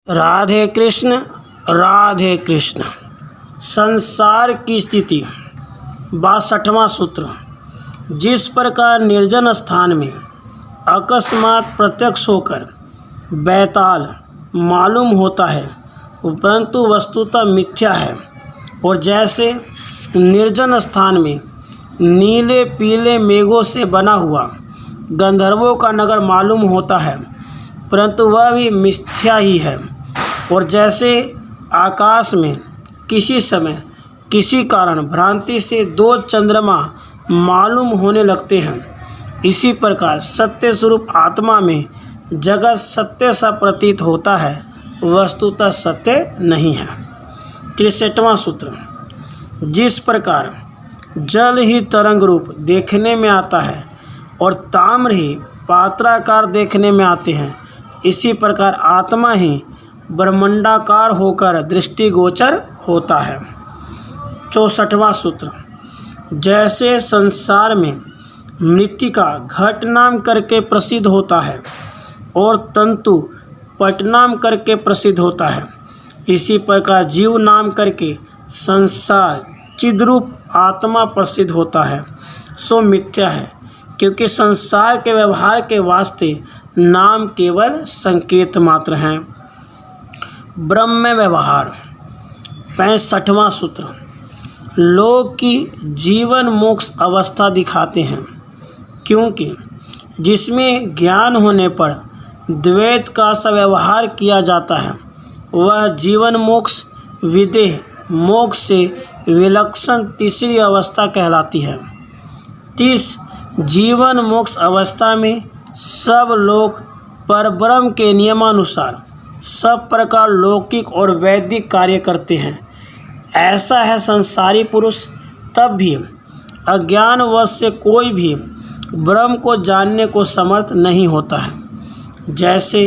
राधे कृष्ण राधे कृष्ण। संसार की स्थिति 62वां सूत्र। जिस प्रकार निर्जन स्थान में अकस्मात प्रत्यक्ष होकर बैताल मालूम होता है परंतु वस्तुतः मिथ्या है, और जैसे निर्जन स्थान में नीले पीले मेघों से बना हुआ गंधर्वों का नगर मालूम होता है परंतु वह भी मिथ्या ही है, और जैसे आकाश में किसी समय किसी कारण भ्रांति से 2 चंद्रमा मालूम होने लगते हैं, इसी प्रकार सत्य स्वरूप आत्मा में जगत सत्य सा प्रतीत होता है, वस्तुतः सत्य नहीं है। 63वां सूत्र। जिस प्रकार जल ही तरंग रूप देखने में आता है और ताम्र ही पात्राकार देखने में आते हैं, इसी प्रकार आत्मा ही ब्रह्मांडाकार होकर दृष्टिगोचर होता है। 64वां सूत्र। जैसे संसार में मृत्तिका घट नाम करके प्रसिद्ध होता है और तंतु पट नाम करके प्रसिद्ध होता है, इसी प्रकार जीव नाम करके संसार चिद्रूप आत्मा प्रसिद्ध होता है, सो मिथ्या है, क्योंकि संसार के व्यवहार के वास्ते नाम केवल संकेत मात्र हैं। ब्रह्म व्यवहार 65वां सूत्र। लोग की जीवन मोक्ष अवस्था दिखाते हैं, क्योंकि जिसमें ज्ञान होने पर द्वैत का सा व्यवहार किया जाता है वह जीवन मोक्ष विदेह मोक्ष से विलक्षण तीसरी अवस्था कहलाती है। 30 जीवन मोक्ष अवस्था में सब लोग परब्रह्म के नियमानुसार सब प्रकार लौकिक और वैदिक कार्य करते हैं। ऐसा है संसारी पुरुष तब भी अज्ञानवश से कोई भी ब्रह्म को जानने को समर्थ नहीं होता है। जैसे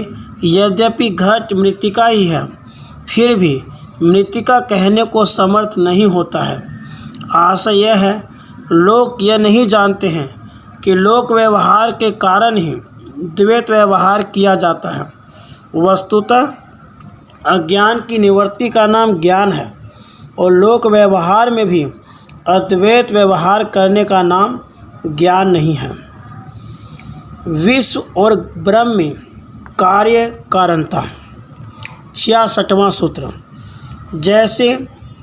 यद्यपि घट मृत्तिका ही है फिर भी मृत्तिका कहने को समर्थ नहीं होता है। आशय यह है, लोग यह नहीं जानते हैं कि लोक व्यवहार के कारण ही द्वैत व्यवहार किया जाता है। वस्तुतः अज्ञान की निवृत्ति का नाम ज्ञान है, और लोक व्यवहार में भी अद्वैत व्यवहार करने का नाम ज्ञान नहीं है। विश्व और ब्रह्म में कार्य कारणता 66वां सूत्र। जैसे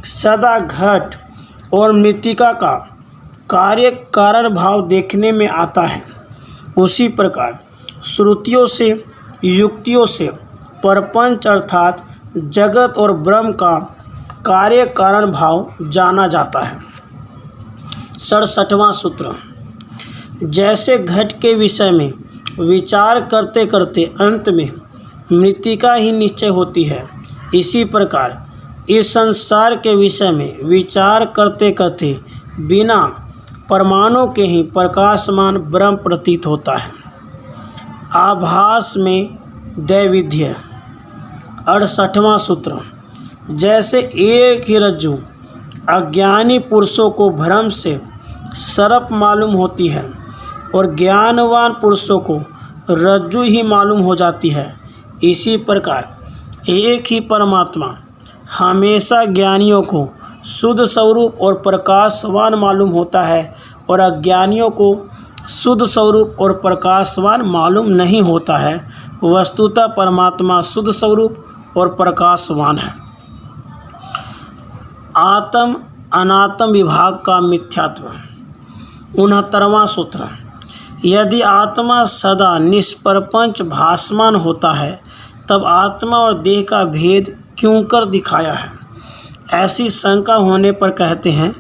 सदा घट और मृत्तिका का कार्य कारण भाव देखने में आता है, उसी प्रकार श्रुतियों से युक्तियों से प्रपंच अर्थात जगत और ब्रह्म का कार्य कारण भाव जाना जाता है। 67वां सूत्र। जैसे घट के विषय में विचार करते करते अंत में मृत्तिका ही निश्चय होती है, इसी प्रकार इस संसार के विषय में विचार करते करते बिना परमाणु के ही प्रकाशमान ब्रह्म प्रतीत होता है। आभास में दैविध्य 68वां सूत्र। जैसे एक ही रज्जु अज्ञानी पुरुषों को भ्रम से सर्प मालूम होती है और ज्ञानवान पुरुषों को रज्जु ही मालूम हो जाती है, इसी प्रकार एक ही परमात्मा हमेशा ज्ञानियों को शुद्ध स्वरूप और प्रकाशवान मालूम होता है और अज्ञानियों को शुद्ध स्वरूप और प्रकाशवान मालूम नहीं होता है। वस्तुतः परमात्मा शुद्ध स्वरूप और प्रकाशवान है। आत्म अनात्म विभाग का मिथ्यात्व 69वां सूत्र। यदि आत्मा सदा निष्प्रपंच भासमान होता है तब आत्मा और देह का भेद क्यों कर दिखाया है? ऐसी शंका होने पर कहते हैं,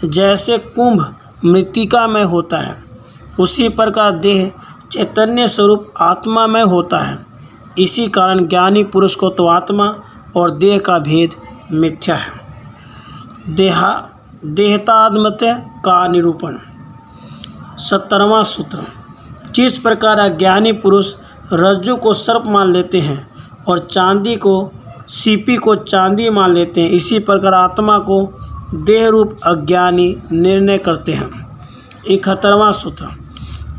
जैसे कुंभ मृत्तिका में होता है उसी प्रकार देह चैतन्य स्वरूप आत्मा में होता है, इसी कारण ज्ञानी पुरुष को तो आत्मा और देह का भेद मिथ्या है। देहतात्मत्य का निरूपण 70वां सूत्र। जिस प्रकार अज्ञानी पुरुष रज्जु को सर्प मान लेते हैं और चांदी को सीपी को चांदी मान लेते हैं, इसी प्रकार आत्मा को देह रूप अज्ञानी निर्णय करते हैं। 71वां सूत्र।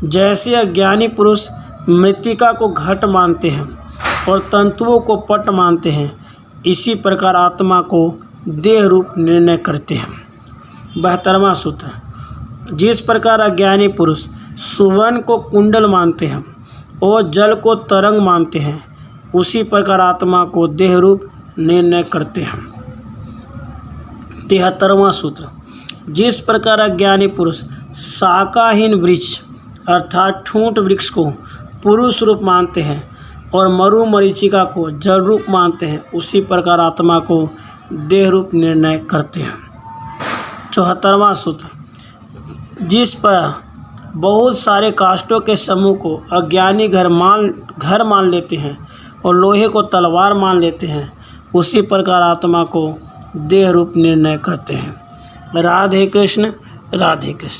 जैसे अज्ञानी पुरुष मृत्तिका को घट मानते हैं और तंतुओं को पट मानते हैं, इसी प्रकार आत्मा को देह रूप निर्णय करते हैं। 72वां सूत्र, जिस प्रकार अज्ञानी पुरुष सुवर्ण को कुंडल मानते हैं और जल को तरंग मानते हैं, उसी प्रकार आत्मा को देह रूप निर्णय करते हैं। 73वां सूत्र, जिस प्रकार अज्ञानी पुरुष शाखाहीन वृक्ष अर्थात ठूंठ वृक्ष को पुरुष रूप मानते हैं और मरु मरीचिका को जल रूप मानते हैं, उसी प्रकार आत्मा को देह रूप निर्णय करते हैं। 74वां सूत्र, जिस पर बहुत सारे काष्ठों के समूह को अज्ञानी घर मान लेते हैं और लोहे को तलवार मान लेते हैं, उसी प्रकार आत्मा को देह रूप निर्णय करते हैं। राधे कृष्ण राधे कृष्ण।